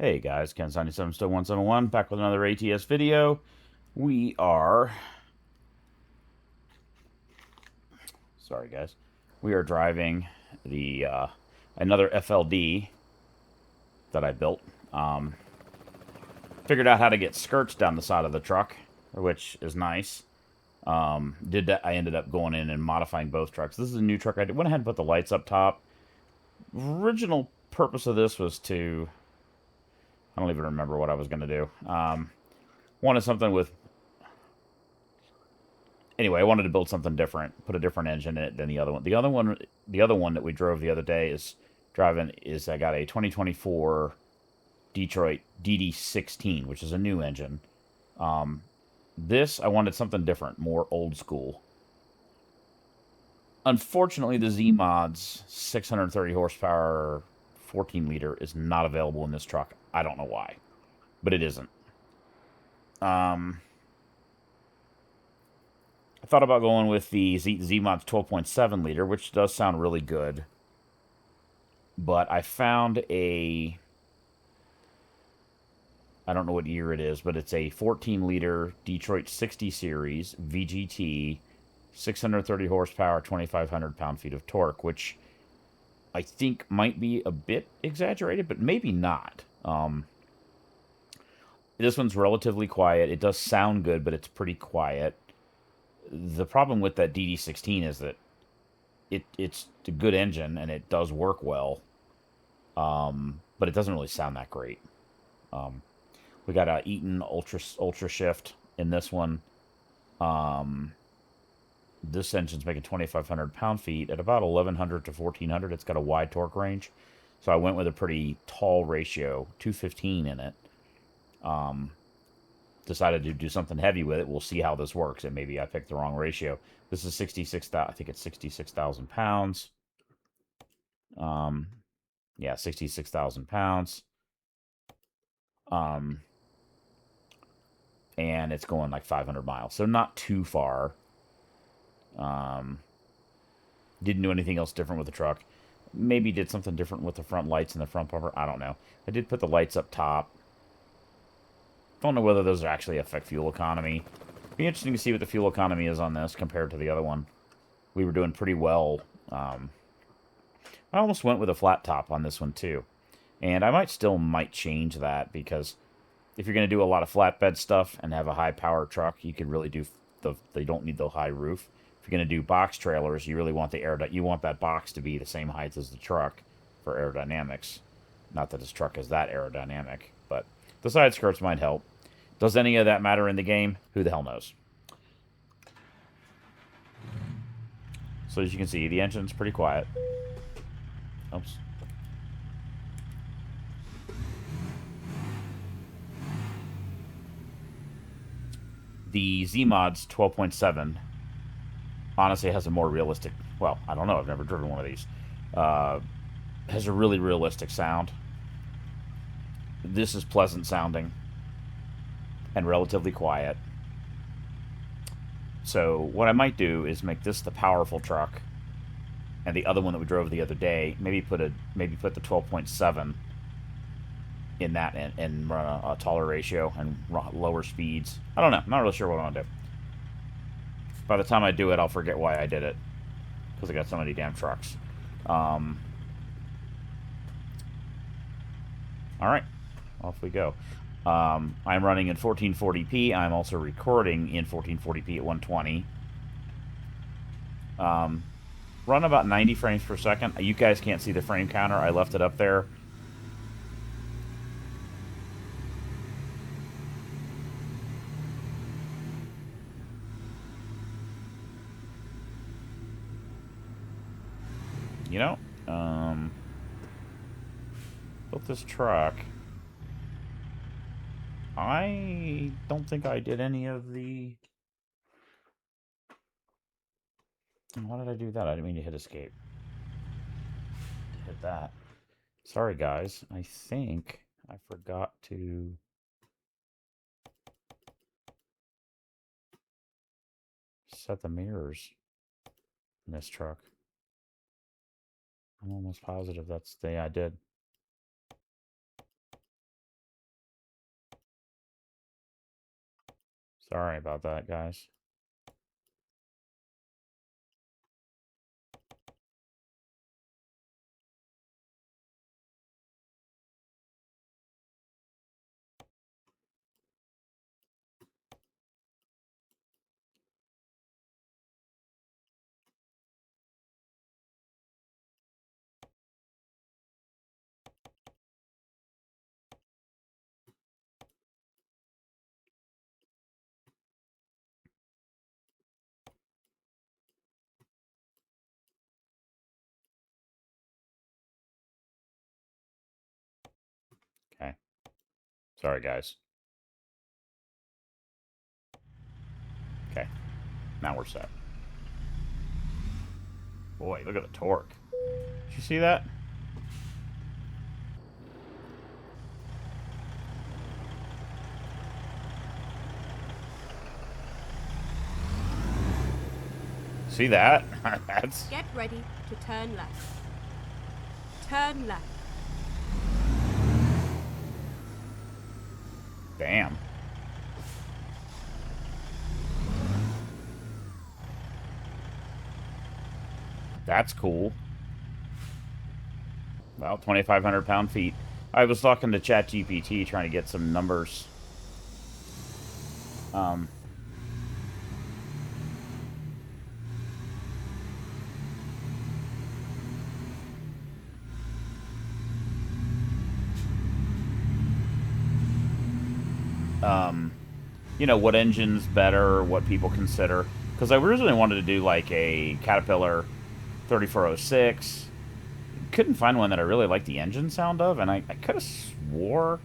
Hey guys, Ken77 still 171 back with another ATS video. We are sorry guys. We are driving the another FLD that I built. Figured out how to get skirts down the side of the truck, which is nice. Did that I ended up going in and modifying both trucks. This is a new truck. I went ahead and put the lights up top. Original purpose of this was to I don't even remember what I was going to do. Wanted something with anyway, I wanted to build something different, put a different engine in it than the other one. The other one that we drove the other day is I got a 2024 Detroit DD16, which is a new engine. This I wanted something different, more old school. Unfortunately, the Z Mods 630 horsepower 14 liter is not available in this truck. I don't know why, but it isn't. I thought about going with the Z-Mod's 12.7 liter, which does sound really good. But I found I don't know what year it is, but it's a 14 liter Detroit 60 series VGT, 630 horsepower, 2,500 pound-feet of torque, which I think might be a bit exaggerated, but maybe not. This one's relatively quiet. It does sound good, but it's pretty quiet. The problem with that DD16 is that it's a good engine and it does work well, but it doesn't really sound that great. We got a Eaton Ultra Shift in this one. This engine's making 2,500 pound-feet at about 1,100 to 1,400. It's got a wide torque range, so I went with a pretty tall ratio, 215 in it. Decided to do something heavy with it. We'll see how this works, and maybe I picked the wrong ratio. This is 66,000. I think it's 66,000 pounds. Yeah, 66,000 pounds. And it's going like 500 miles, so not too far. Didn't do anything else different with the truck. Maybe did something different with the front lights and the front bumper. I don't know. I did put the lights up top. Don't know whether those actually affect fuel economy. Be interesting to see what the fuel economy is on this compared to the other one. We were doing pretty well. I almost went with a flat top on this one too. And I might change that because if you're going to do a lot of flatbed stuff and have a high power truck, you could really do they don't need the high roof. If you're going to do box trailers, you really want you want that box to be the same height as the truck for aerodynamics. Not that this truck is that aerodynamic, but the side skirts might help. Does any of that matter in the game? Who the hell knows? So as you can see, the engine's pretty quiet. Oops. The Z-Mod's 12.7 honestly has a more realistic... Well, I don't know. I've never driven one of these. Has a really realistic sound. This is pleasant sounding and relatively quiet. So what I might do is make this the powerful truck, and the other one that we drove the other day, maybe put the 12.7 in that and run a taller ratio and lower speeds. I don't know. I'm not really sure what I want to do. By the time I do it, I'll forget why I did it, because I got so many damn trucks. All right, off we go. I'm running in 1440p. I'm also recording in 1440p at 120. Run about 90 frames per second. You guys can't see the frame counter. I left it up there. You know, built this truck. I don't think I did any of the... Why did I do that? I didn't mean to hit escape. Hit that. Sorry, guys. I think I forgot to... set the mirrors in this truck. I'm almost positive that's the... I did. Sorry about that, guys. Okay. Sorry, guys. Okay. Now we're set. Boy, look at the torque. Did you see that? See that? That's... Get ready to turn left. Turn left. Damn. That's cool. Well, 2,500 pound-feet. I was talking to ChatGPT trying to get some numbers. You know, what engine's better, what people consider. Because I originally wanted to do, like, a Caterpillar 3406. Couldn't find one that I really liked the engine sound of, and I could have swore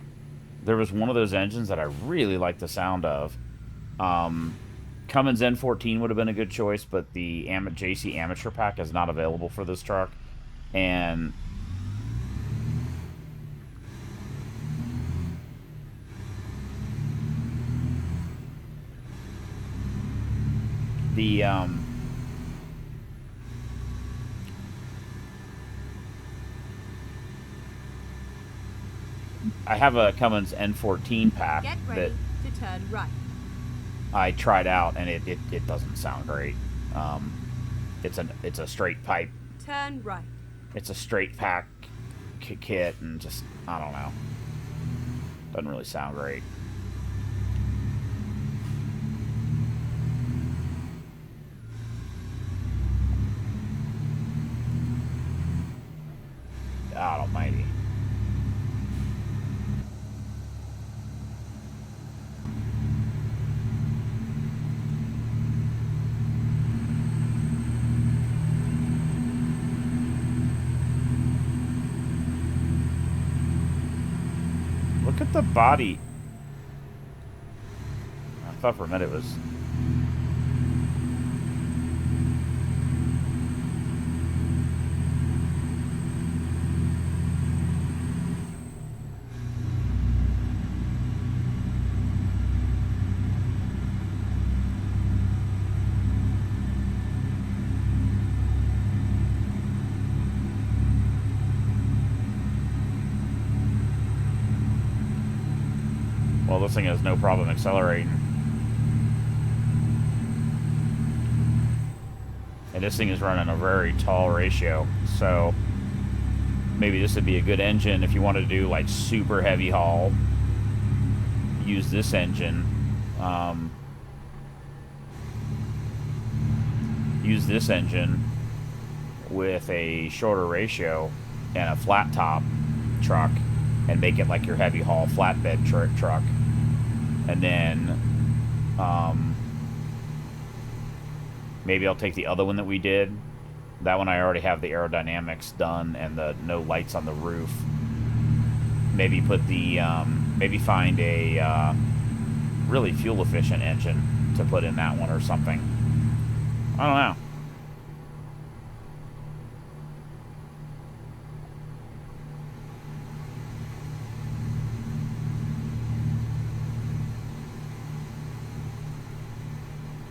there was one of those engines that I really liked the sound of. Cummins N14 would have been a good choice, but the JC Amateur Pack is not available for this truck. And the I have a Cummins N14 pack Get that ready to turn right. I tried out, and it doesn't sound great. It's a straight pipe. Turn right. It's a straight pack kit, and just, I don't know. Doesn't really sound great. God almighty. Look at the body. I thought for a minute it was... Well, this thing has no problem accelerating. And this thing is running a very tall ratio, so maybe this would be a good engine if you wanted to do like super heavy haul. Use this engine. Use this engine with a shorter ratio and a flat top truck, and make it like your heavy haul flatbed truck. And then maybe I'll take the other one that we did. That one I already have the aerodynamics done and the no lights on the roof. Maybe put the maybe find a really fuel efficient engine to put in that one or something. I don't know.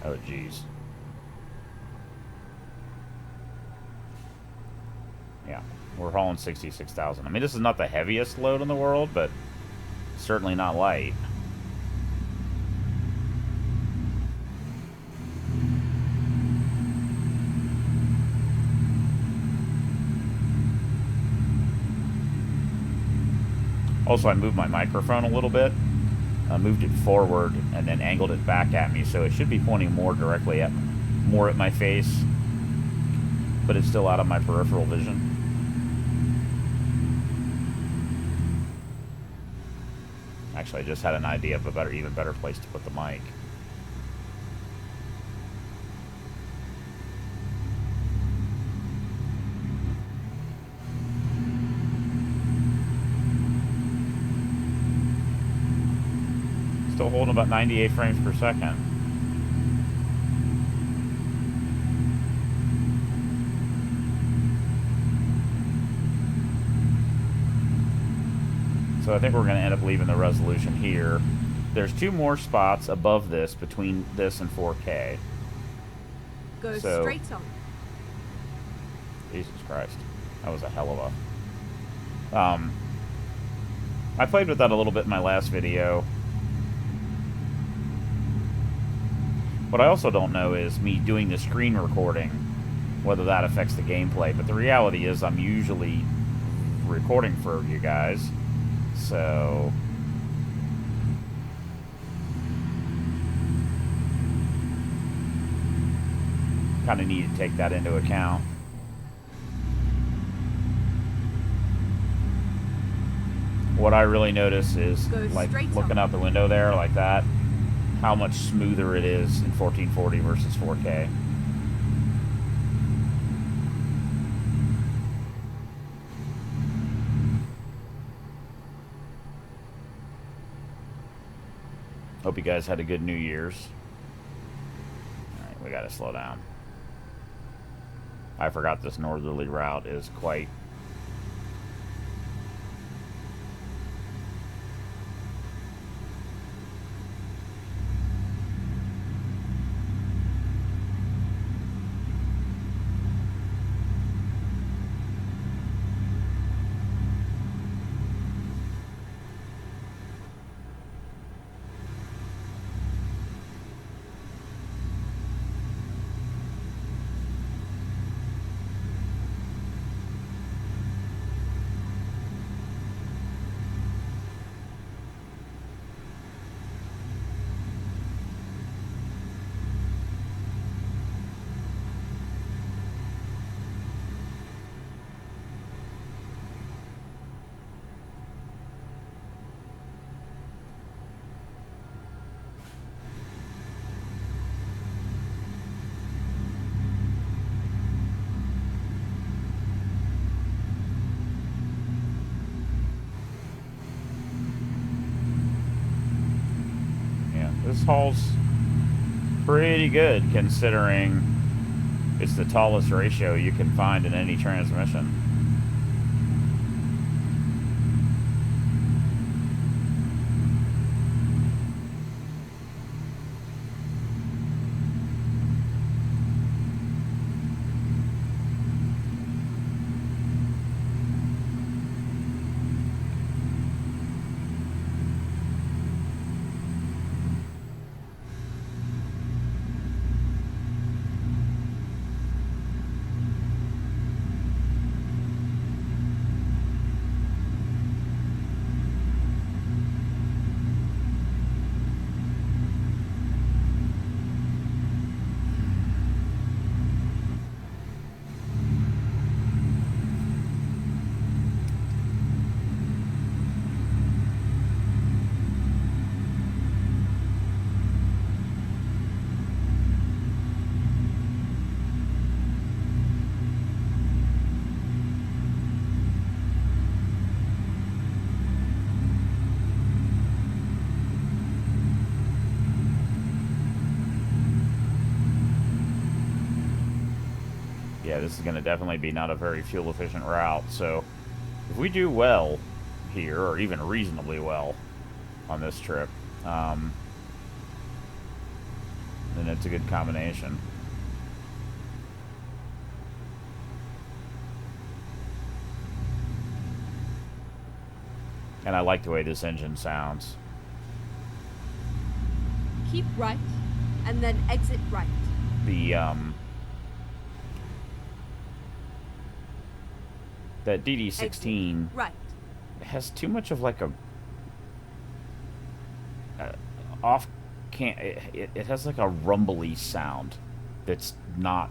Oh, geez. Yeah, we're hauling 66,000. I mean, this is not the heaviest load in the world, but certainly not light. Also, I moved my microphone a little bit. I moved it forward and then angled it back at me, so it should be pointing more directly at my face, but it's still out of my peripheral vision. Actually, I just had an idea of a even better place to put the mic. Still holding about 98 frames per second. So I think we're going to end up leaving the resolution here. There's 2 more spots above this, between this and 4K. Go So, straight on. Jesus Christ. That was a hell of a... I played with that a little bit in my last video. What I also don't know is me doing the screen recording, whether that affects the gameplay. But the reality is I'm usually recording for you guys. So... kind of need to take that into account. What I really notice is, like, looking out the window there like that, how much smoother it is in 1440 versus 4K. Hope you guys had a good New Year's. Alright, we gotta slow down. I forgot this northerly route is quite... This hull's pretty good considering it's the tallest ratio you can find in any transmission. Yeah, this is going to definitely be not a very fuel efficient route, so if we do well here, or even reasonably well on this trip, then it's a good combination. And I like the way this engine sounds. Keep right, and then exit right. That DD16 Right. has too much of like a off can it has like a rumbly sound that's not,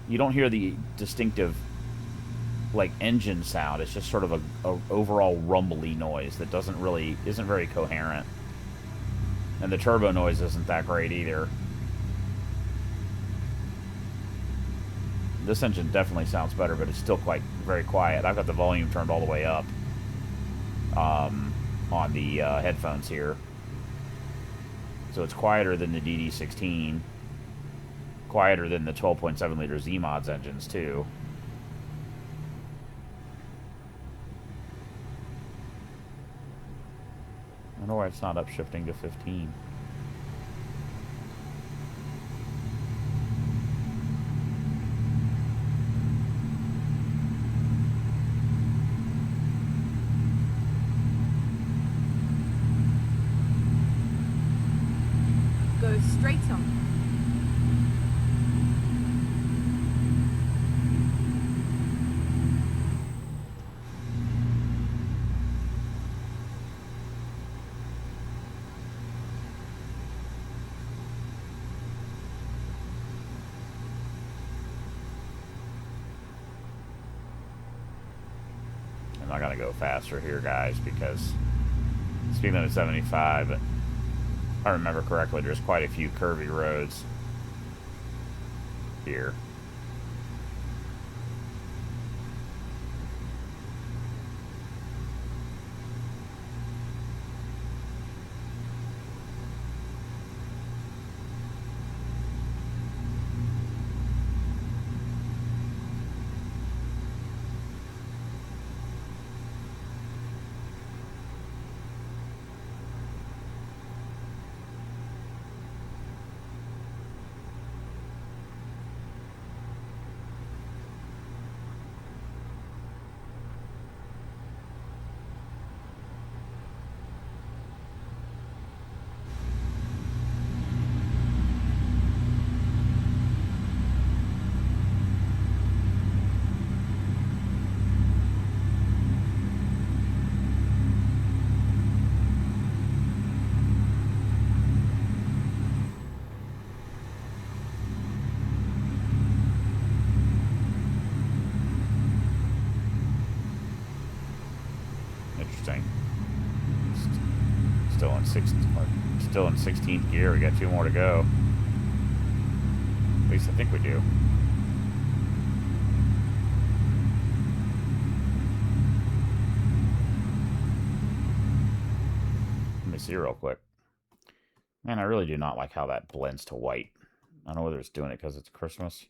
you don't hear the distinctive like engine sound. It's just sort of a overall rumbly noise that isn't very coherent. And the turbo noise isn't that great either. This engine definitely sounds better, but it's still very quiet. I've got the volume turned all the way up on the headphones here. So it's quieter than the DD16. Quieter than the 12.7 liter Z-Mods engines, too. I wonder why it's not upshifting to 15. Go straight on. I'm not going to go faster here, guys, because speed limit 75, but if I remember correctly, there's quite a few curvy roads here. Interesting. Still in 16th gear. We got 2 more to go. At least I think we do. Let me see real quick. Man, I really do not like how that blends to white. I don't know whether it's doing it because it's Christmas.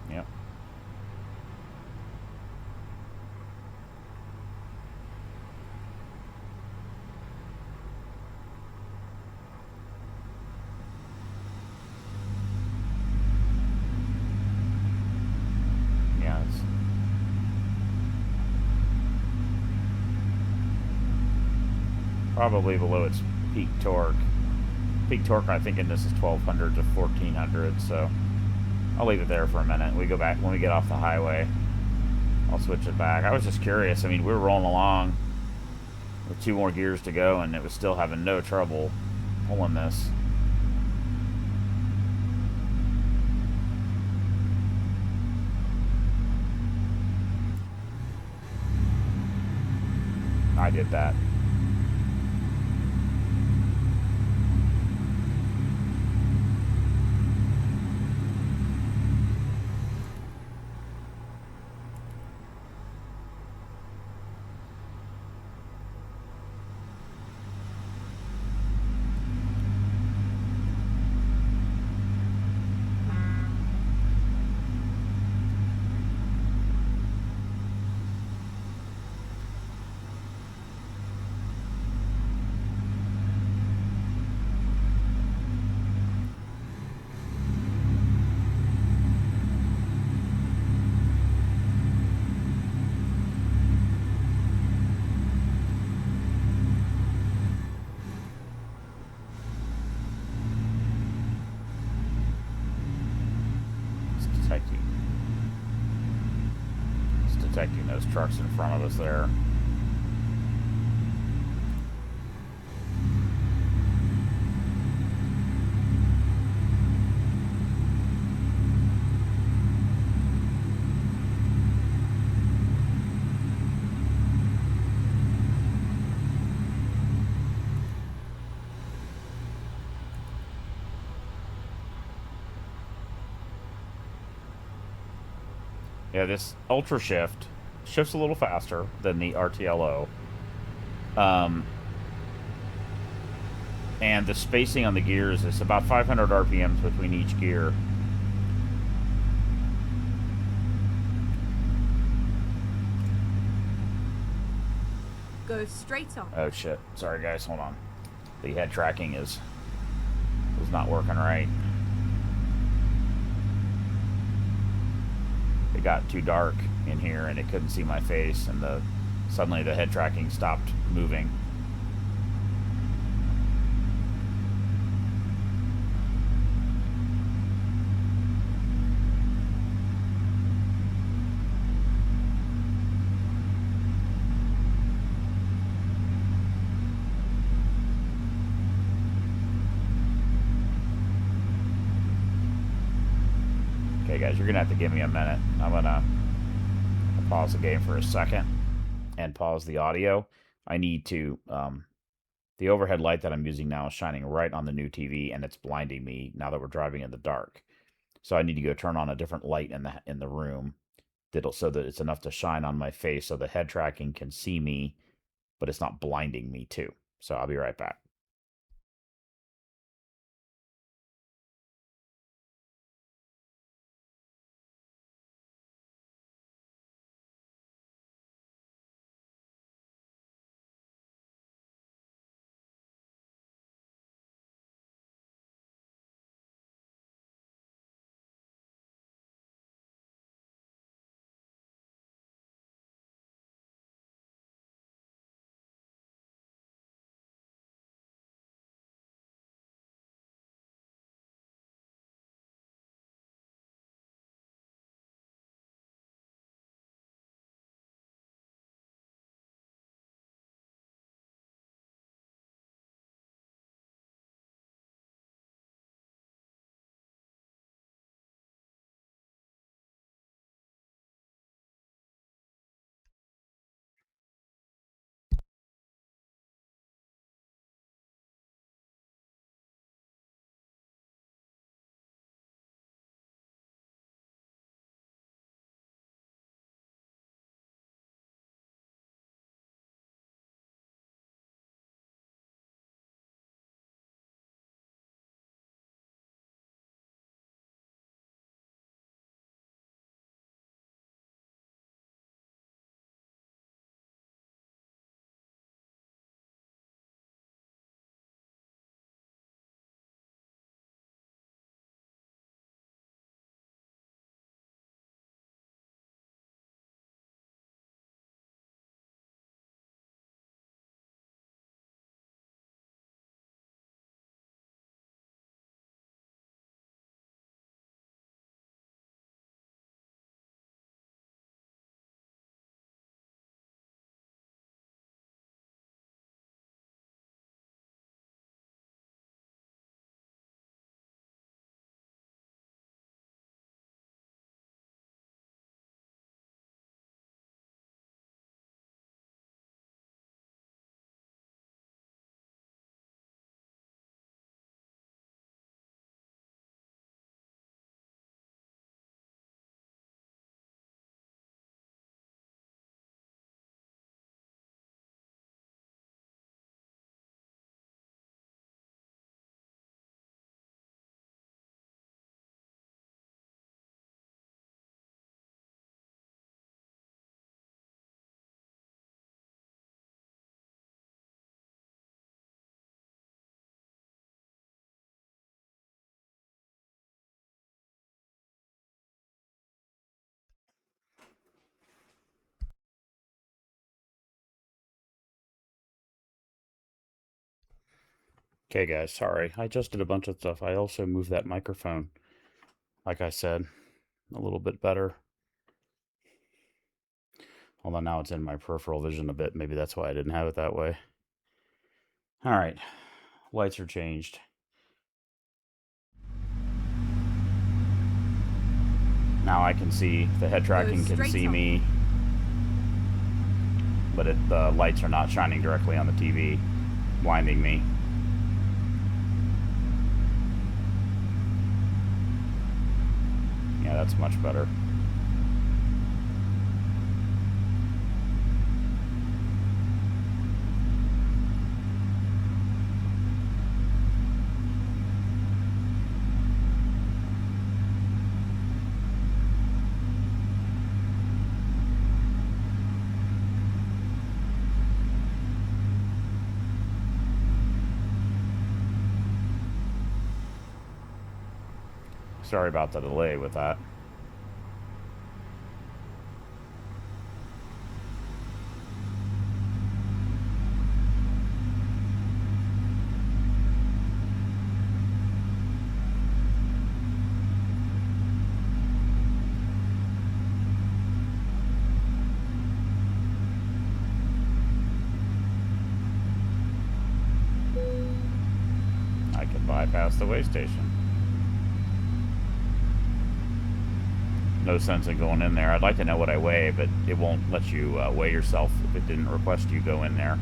Yep. Yeah, it's probably below its peak torque. Peak torque, I think, in this is 1200 to 1400, so I'll leave it there for a minute. We go back when we get off the highway. I'll switch it back. I was just curious. I mean, we were rolling along with 2 more gears to go, and it was still having no trouble pulling this. I did that. protecting those trucks in front of us there. Yeah, this Ultra Shift shifts a little faster than the RTLO. And the spacing on the gears is about 500 RPMs between each gear. Go straight on. Oh shit. Sorry guys, hold on. The head tracking was not working right. It got too dark in here and it couldn't see my face, and suddenly the head tracking stopped moving. Okay, guys, you're gonna have to give me a minute. I'm gonna pause the game for a second and pause the audio. I need to. The overhead light that I'm using now is shining right on the new TV, and it's blinding me now that we're driving in the dark. So I need to go turn on a different light in the room so that it's enough to shine on my face, so the head tracking can see me, but it's not blinding me too. So I'll be right back. Okay, guys, sorry. I just did a bunch of stuff. I also moved that microphone, like I said, a little bit better. Although now it's in my peripheral vision a bit. Maybe that's why I didn't have it that way. All right. Lights are changed. Now I can see, the head tracking can see me, but the lights are not shining directly on the TV, blinding me. Yeah, that's much better. Sorry about the delay with that. I can bypass the weigh station. No sense in going in there. I'd like to know what I weigh, but it won't let you weigh yourself if it didn't request you go in there.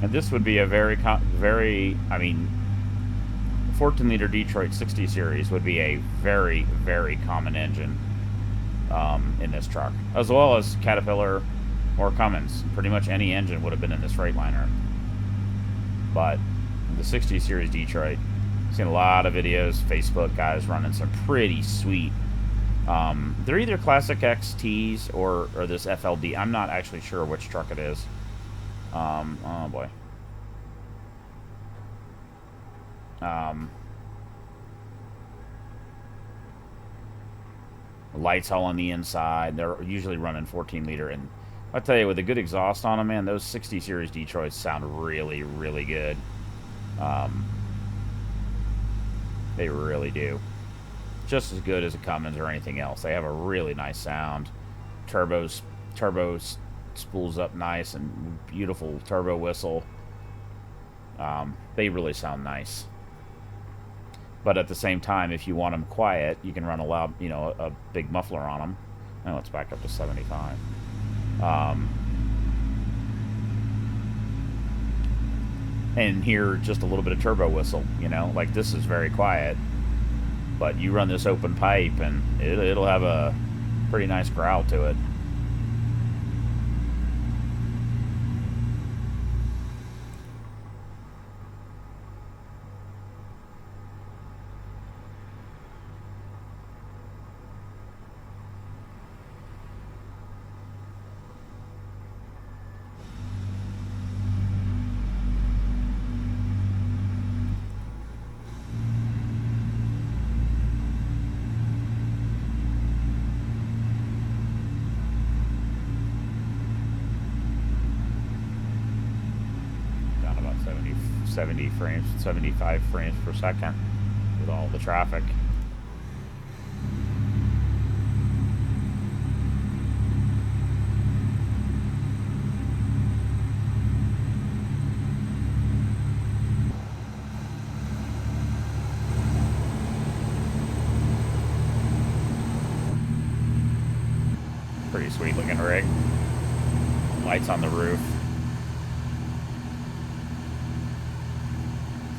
And this would be a very, I mean, 14-liter Detroit 60 series would be a very, very common engine in this truck, as well as Caterpillar or Cummins. Pretty much any engine would have been in this Freightliner. But the 60 series Detroit, I've seen a lot of videos, Facebook guys running some pretty sweet. They're either Classic XTs or this FLD. I'm not actually sure which truck it is. Oh boy. Lights all on the inside. They're usually running 14-liter, and I tell you, with a good exhaust on them, man, those 60 series Detroits sound really, really good. They really do. Just as good as a Cummins or anything else. They have a really nice sound. Turbos spools up nice and beautiful turbo whistle. They really sound nice. But at the same time, if you want them quiet, you can run a loud, you know, a big muffler on them. Oh, it's back up to 75. And hear just a little bit of turbo whistle, you know, like this is very quiet. But you run this open pipe and it'll have a pretty nice growl to it. Down about 70 frames, 75 frames per second with all the traffic. Pretty sweet looking rig. Lights on the roof.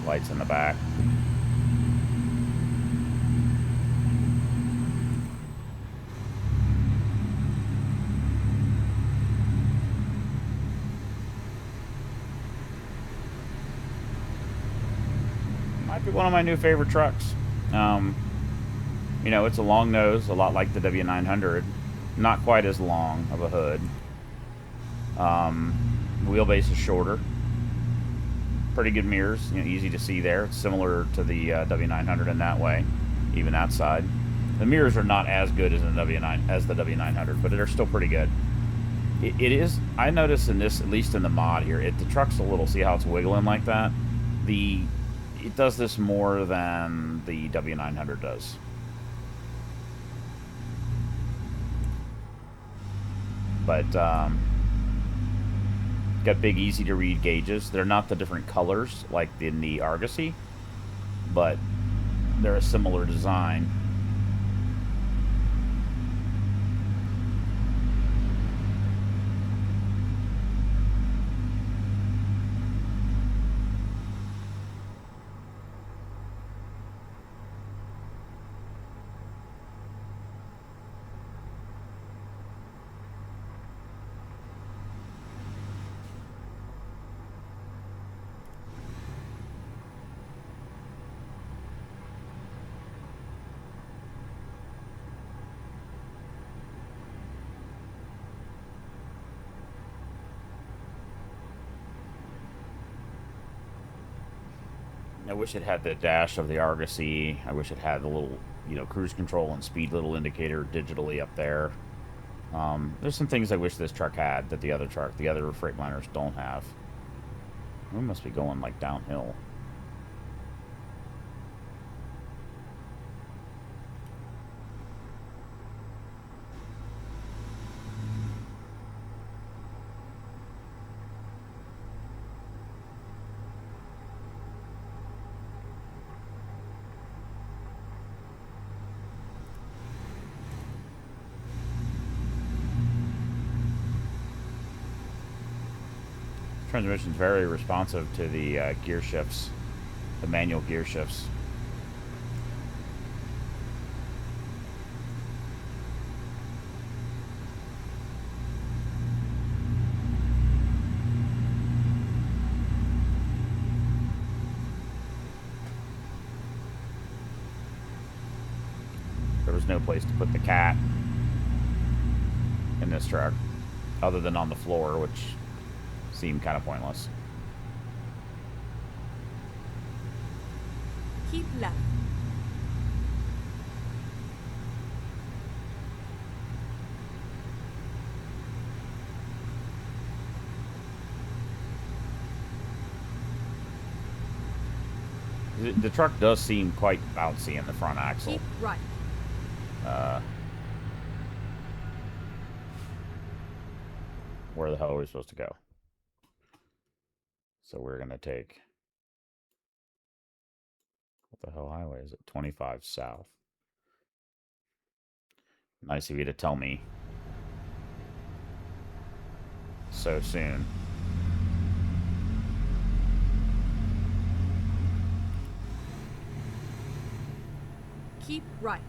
Lights in the back. Might be one of my new favorite trucks. You know, it's a long nose, a lot like the W900. Not quite as long of a hood. Wheelbase is shorter. Pretty good mirrors, you know, easy to see there. It's similar to the W900 in that way, even that side. The mirrors are not as good as the W900, but they're still pretty good. It is. I noticed in this, at least in the mod here, the truck's a little. See how it's wiggling like that? It does this more than the W900 does. But got big, easy to read gauges. They're not the different colors like in the Argosy, but they're a similar design. I wish it had the dash of the Argosy. I wish it had the little, you know, cruise control and speed little indicator digitally up there. There's some things I wish this truck had that the other Freightliners don't have. We must be going, like, downhill. Transmission's very responsive to the gear shifts, the manual gear shifts. There was no place to put the cat in this truck, other than on the floor, which seemed kind of pointless. Keep left. The truck does seem quite bouncy in the front axle. Keep right. Where the hell are we supposed to go? So we're going to take... What the hell highway is it? 25 south. Nice of you to tell me so soon. Keep right.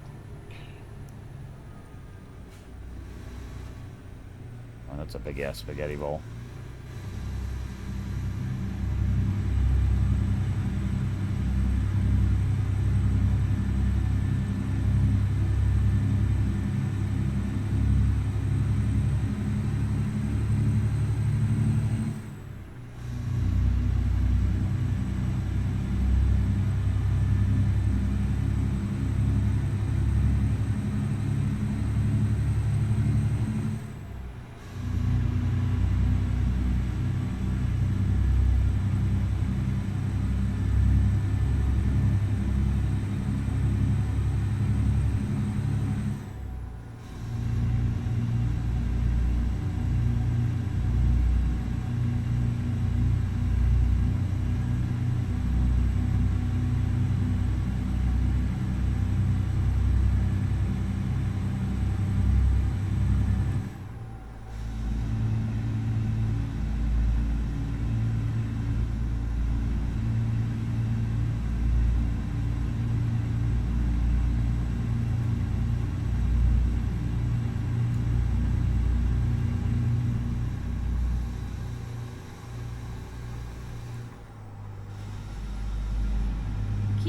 Oh, that's a big ass spaghetti bowl.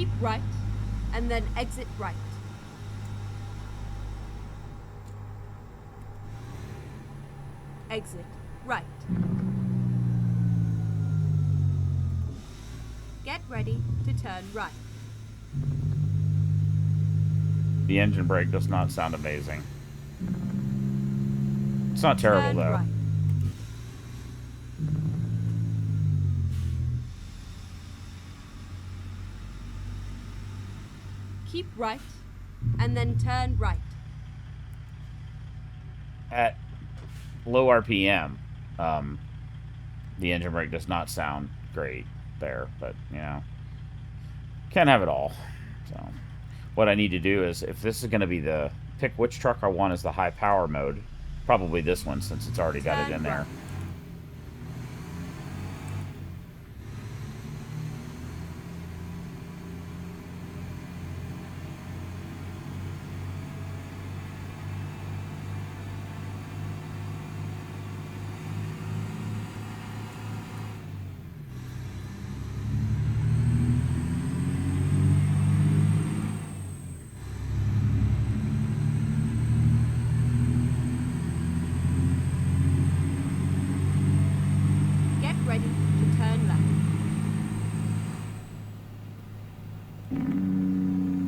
Keep right, and then exit right. Exit right. Get ready to turn right. The engine brake does not sound amazing. It's not terrible, Turn though. right. Keep right, and then turn right. At low RPM, the engine brake does not sound great there, but, you know, can't have it all. So, what I need to do is, if this is going to be the, pick which truck I want as the high power mode, probably this one since it's already got it in there. Get ready to turn left.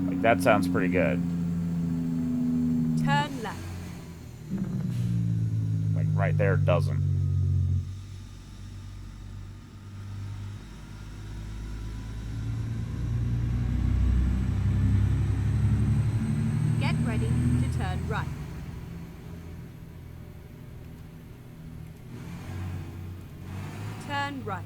Like, that sounds pretty good. Turn left. Like, right there, it doesn't. Get ready to turn right. Turn right.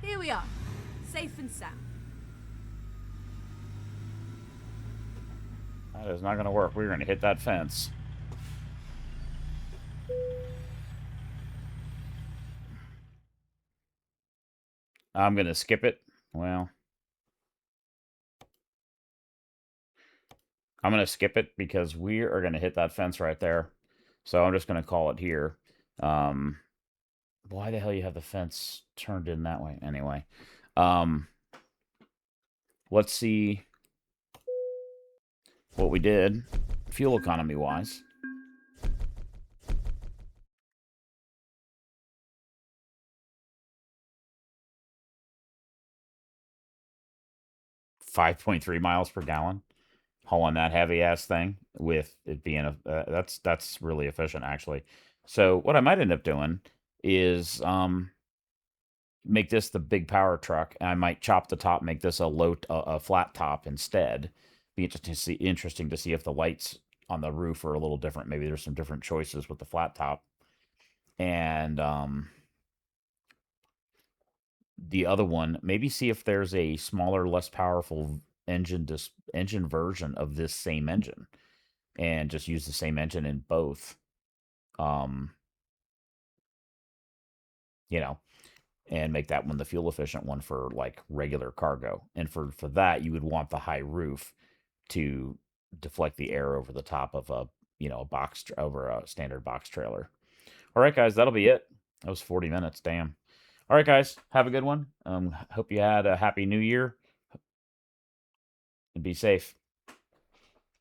Here we are, safe and sound. That is not going to work. We're going to hit that fence. I'm going to skip it. Well, I'm going to skip it because we are going to hit that fence right there. So I'm just going to call it here. Why the hell you have the fence turned in that way? Anyway, let's see what we did fuel economy wise. 5.3 miles per gallon. Hauling that heavy ass thing with it being a that's really efficient actually. So what I might end up doing is make this the big power truck, and I might chop the top, make this a flat top instead. Be interesting to see if the lights on the roof are a little different. Maybe there's some different choices with the flat top. And the other one, maybe see if there's a smaller, less powerful engine version of this same engine, and just use the same engine in both. You know, and make that one the fuel efficient one for like regular cargo. And for that, you would want the high roof to deflect the air over the top of a a box over a standard box trailer. All right, guys, that'll be it. That was 40 minutes. Damn. All right, guys, have a good one. Hope you had a happy new year and be safe.